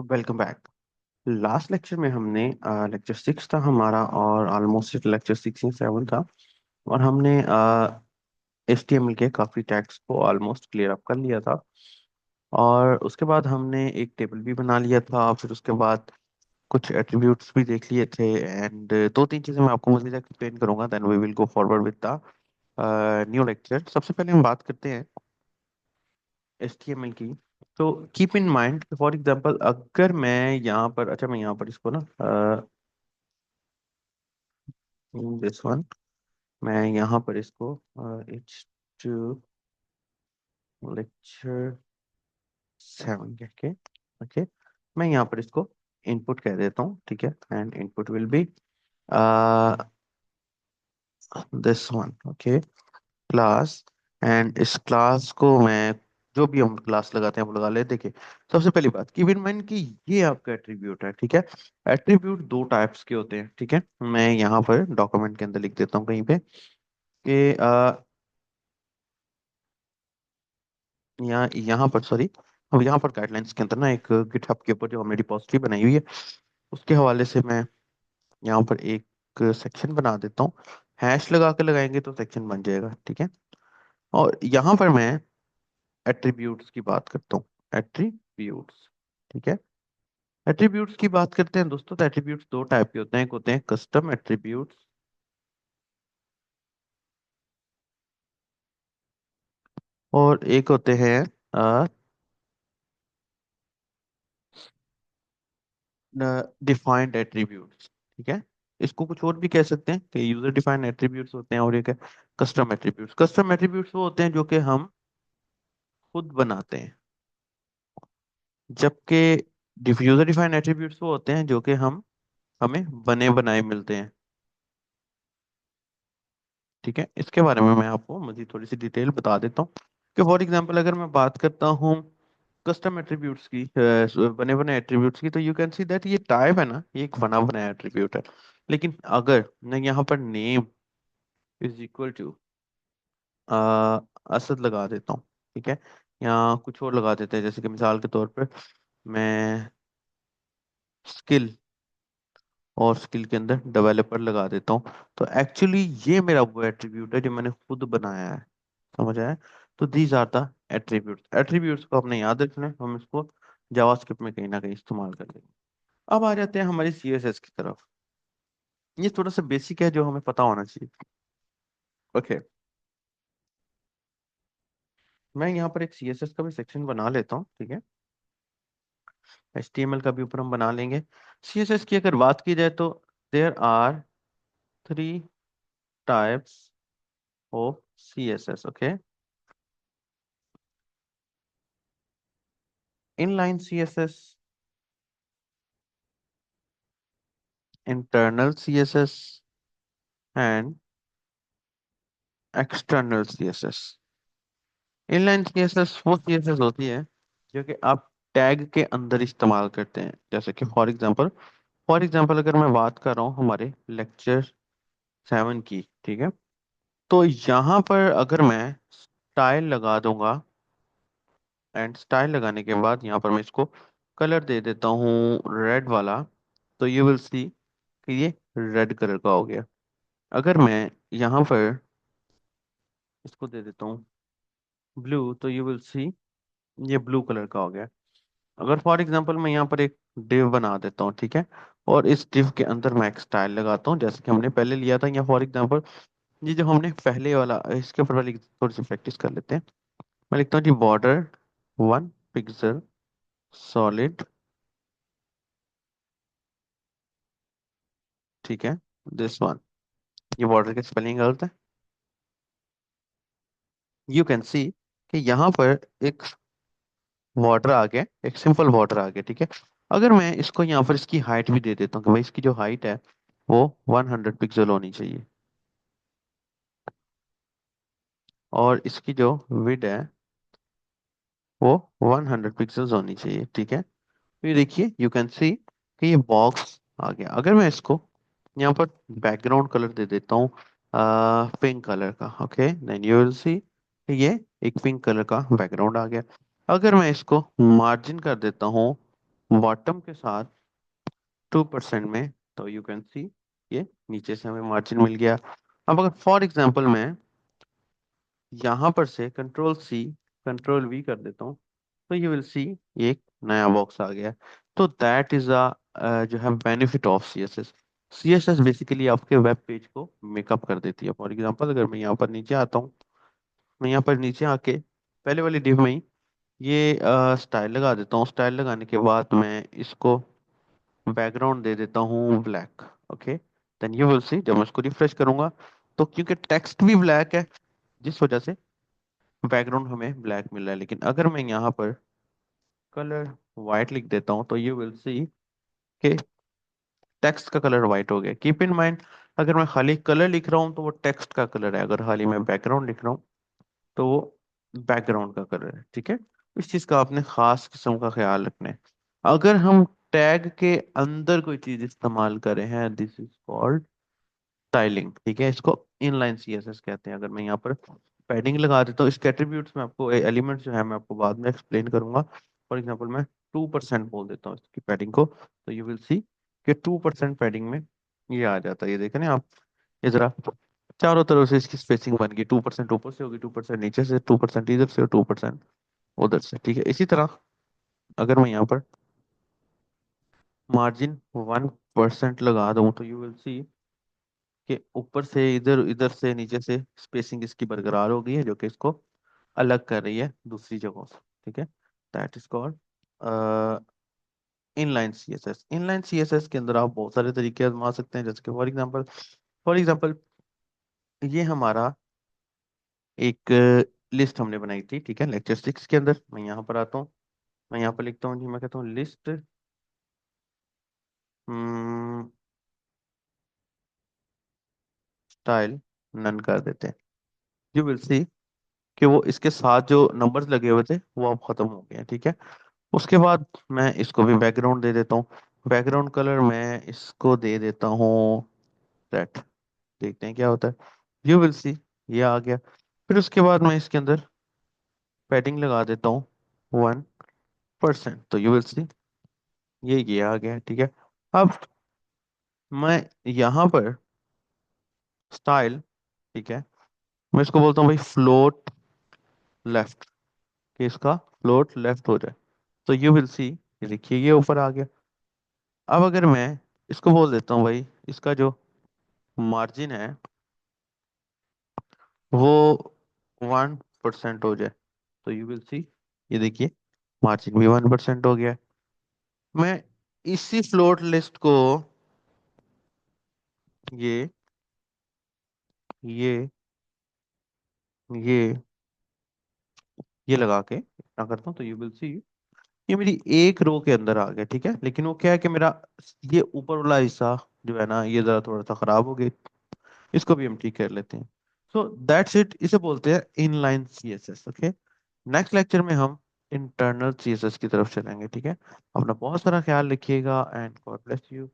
Welcome back. Last lecture में हमने lecture 6 था हमारा और ऑलमोस्ट लेक्चर 6 या 7 था। और हमने HTML के काफ़ी टैग्स को ऑलमोस्ट क्लियर अप कर लिया था। और उसके बाद हमने एक टेबल भी बना लिया था। फिर उसके बाद कुछ एट्रीब्यूट्स भी देख लिए थे। एंड दो तीन चीज़ें मैं आपको मज़ीद एक्सप्लेन करूंगा, then we will go forward with the new lecture. सबसे पहले हम बात करते हैं HTML की। तो keep in mind, for example अगर मैं यहाँ पर, अच्छा मैं यहाँ पर इसको ना दिस वन, मैं यहाँ पर इसको H2 लेक्चर 7 कह के, ओके, मैं यहाँ पर इसको इनपुट कह देता हूँ, ठीक है। And input will be this one, okay, class. And इस क्लास को मैं, जो भी हम क्लास लगाते हैं वो लगा ले। देखिए, सबसे पहली बात कीप इन माइंड कि ये आपका एट्रीब्यूट है, ठीक है। एट्रीब्यूट दो टाइप्स के होते हैं, ठीक है। मैं यहाँ पर डॉक्यूमेंट के अंदर लिख देता हूँ कहीं पे कि यहाँ पर, सॉरी, अब यहाँ पर गाइडलाइंस के अंदर ना एक गिटहब के ऊपर जो हमने रिपोजिटरी बनाई हुई है उसके हवाले से मैं यहाँ पर एक सेक्शन बना देता हूँ। हैश लगा के लगाएंगे तो सेक्शन बन जाएगा, ठीक है। और यहाँ पर मैं एट्रीब्यूट्स की बात करता हूँ। एट्रीब्यूट्स, ठीक है। एट्रीब्यूट्स की बात करते हैं दोस्तों। तो एट्रीब्यूट्स दो टाइप के होते हैं। एक होते हैं कस्टम एट्रीब्यूट्स और एक होते हैं डिफाइंड एट्रीब्यूट्स, ठीक है। इसको कुछ और भी कह सकते हैं कि यूजर डिफाइंड एट्रीब्यूट्स होते हैं और एक है कस्टम एट्रीब्यूट्स। कस्टम एट्रीब्यूट्स वो होते हैं जो कि हम खुद बनाते हैं, जबकि यूजर डिफाइंड एट्रीब्यूट्स वो होते हैं जो कि हम हमें बने बनाए मिलते हैं, ठीक है। इसके बारे में मैं आपको मजीद थोड़ी सी डिटेल बता देता हूँ कि फॉर एग्जांपल अगर मैं बात करता हूँ कस्टम एट्रीब्यूट्स की, बने बनाए एट्रीब्यूट्स की, तो यू कैन सी दैट ये टाइप है ना, ये एक बना बनाया एट्रीब्यूट है। लेकिन अगर मैं यहाँ पर name is equal to Asad लगा देता हूँ, ठीक है, या कुछ और लगा देते हैं, जैसे कि मिसाल के तौर पर मैं स्किल और स्किल के अंदर डेवलपर लगा देता हूँ, तो एक्चुअली ये मेरा वो एट्रीब्यूट है जो मैंने खुद बनाया है। समझ आया? तो these are the attributes. Attributes को अपने याद रखना है, हम इसको जावास्क्रिप्ट में कहीं ना कहीं इस्तेमाल कर लेंगे। अब आ जाते हैं हमारी CSS की तरफ। ये थोड़ा सा बेसिक है जो हमें पता होना चाहिए। ओके, मैं यहाँ पर एक CSS का भी सेक्शन बना लेता हूँ, ठीक है। HTML का भी ऊपर हम बना लेंगे। CSS की अगर बात की जाए तो there are three types of CSS, okay. Inline CSS, internal CSS and external CSS। Inline CSS वो CSS होती है जो कि आप टैग के अंदर इस्तेमाल करते हैं, जैसे कि फॉर एग्जांपल अगर मैं बात कर रहा हूँ हमारे लेक्चर 7 की, ठीक है, तो यहाँ पर अगर मैं स्टाइल लगा दूंगा एंड स्टाइल लगाने के बाद यहाँ पर मैं इसको कलर दे देता हूँ रेड वाला, तो यू विल सी कि ये रेड कलर का हो गया। अगर मैं यहाँ पर इसको दे देता हूँ ब्लू, तो यू विल सी ये ब्लू कलर का हो गया। अगर फॉर एग्जांपल मैं यहाँ पर एक डिव बना देता हूँ, ठीक है, और इस डिव के अंदर मैं एक स्टाइल लगाता हूँ जैसे कि हमने पहले लिया था, या फॉर एग्जांपल ये जो हमने पहले वाला, इसके ऊपर वाली थोड़ी सी प्रैक्टिस कर लेते हैं। मैं लिखता हूँ जी बॉर्डर 1 पिक्सल सॉलिड, ठीक है, दिस वन। ये बॉर्डर की स्पेलिंग गलत है। यू कैन सी कि यहाँ पर एक बॉर्डर आ गया, एक सिंपल बॉर्डर आ गया, ठीक है। अगर मैं इसको यहाँ पर इसकी हाइट भी दे देता हूँ कि भाई इसकी जो हाइट है वो 100 पिक्सल होनी चाहिए, और इसकी जो विड है वो 100 पिक्सल्स होनी चाहिए, ठीक है। तो ये देखिए, यू कैन सी कि ये बॉक्स आ गया। अगर मैं इसको यहाँ पर बैकग्राउंड कलर दे देता हूँ पिंक कलर का, okay, then you will see ये एक पिंक कलर का बैकग्राउंड आ गया। अगर मैं इसको मार्जिन कर देता हूँ बॉटम के साथ 2% में, तो यू कैन सी ये नीचे से हमें मार्जिन मिल गया। अब अगर फॉर एग्जांपल मैं यहाँ पर से कंट्रोल सी कंट्रोल वी कर देता हूँ, तो यू विल सी एक नया बॉक्स आ गया। तो दैट इज अ जो है benefit of CSS. CSS basically आपके वेब पेज को मेकअप कर देती है। फॉर एग्जांपल अगर मैं यहाँ पर नीचे आता हूँ, मैं यहाँ पर नीचे आके पहले वाली डिव में ही ये स्टाइल लगा देता हूँ। स्टाइल लगाने के बाद मैं इसको बैकग्राउंड दे देता हूँ black. Okay, then you will see जब मैं इसको रिफ्रेश करूंगा, तो क्योंकि टेक्स्ट भी ब्लैक है, जिस वजह से बैकग्राउंड हमें ब्लैक मिल रहा है। लेकिन अगर मैं यहाँ पर कलर वाइट लिख देता हूँ, तो यू विल सी कि टेक्स्ट का कलर वाइट हो गया। कीप इन माइंड, अगर मैं खाली कलर लिख रहा हूँ तो वो टेक्स्ट का कलर है, अगर खाली मैं बैकग्राउंड लिख रहा हूँ तो वो बैकग्राउंड का कलर है। ठीक है, इस चीज का आपने खास किस्म का ख्याल रखना है। अगर हम टैग के अंदर कोई चीज इस्तेमाल करें हैं, दिस इज कॉल्ड स्टाइलिंग। ठीक है, इसको इनलाइन सीएसएस कहते हैं। अगर मैं यहाँ पर पैडिंग लगा देता हूँ, इसके एट्रीब्यूट्स में आपको एलिमेंट्स जो है मैं आपको बाद में एक्सप्लेन करूंगा। फॉर एग्जांपल मैं 2% बोल देता हूँ इसकी पैडिंग को, तो यू विल सी कि 2% पैडिंग में ये आ जाता है। ये देखें ना आप, ये जरा चारों तरफ से इसकी स्पेसिंग बन गई। 2% ऊपर से होगी, 2% नीचे से, 2% इधर से और 2% उधर से। ठीक है, इसी तरह अगर मैं यहाँ पर मार्जिन 1% लगा दूं, तो यू विल सी कि ऊपर से इधर, इधर से नीचे से स्पेसिंग इसकी बरकरार हो गई है, जो कि इसको अलग कर रही है दूसरी जगहों से। ठीक है, that is called inline CSS. Inline CSS के अंदर आप बहुत सारे तरीके आजमा सकते हैं, जैसे कि फॉर एग्जांपल ये हमारा एक लिस्ट हमने बनाई थी। ठीक है, लेक्चर 6 के अंदर मैं यहाँ पर आता हूँ, मैं यहाँ पर लिखता हूँ जी, मैं कहता हूँ लिस्ट स्टाइल नन कर देते हैं। यू विल सी कि वो इसके साथ जो नंबर्स लगे हुए थे वो अब खत्म हो गए हैं। ठीक है, उसके बाद मैं इसको भी बैकग्राउंड दे देता हूँ। बैकग्राउंड कलर मैं इसको दे देता हूँ रेड। देखते हैं क्या होता है। यू विल सी ये आ गया। फिर उसके बाद मैं इसके अंदर पैडिंग लगा देता हूँ 1%, तो यू विल सी ये आ गया। ठीक है, अब मैं यहाँ पर स्टाइल, ठीक है, मैं इसको बोलता हूँ भाई फ्लोट लेफ्ट, कि इसका फ्लोट लेफ्ट हो जाए, तो यू विल सी ये देखिए ये ऊपर आ गया। अब अगर मैं इसको बोल देता हूँ भाई इसका जो मार्जिन है वो 1% हो जाए, तो यू विल सी ये देखिए मार्जिन भी 1% हो गया है। मैं इसी फ्लोट लिस्ट को ये ये ये ये लगा के क्या करता हूँ, तो यू विल सी ये मेरी एक रो के अंदर आ गया। ठीक है, लेकिन वो क्या है कि मेरा ये ऊपर वाला हिस्सा जो है ना, ये जरा थोड़ा सा खराब हो गया, इसको भी हम ठीक कर लेते हैं। सो दैट्स इट, इसे बोलते हैं inline CSS. Okay, next lecture में हम इंटरनल सीएसएस की तरफ चलेंगे। ठीक है, अपना बहुत सारा ख्याल रखिएगा एंड गॉड ब्लेस यू।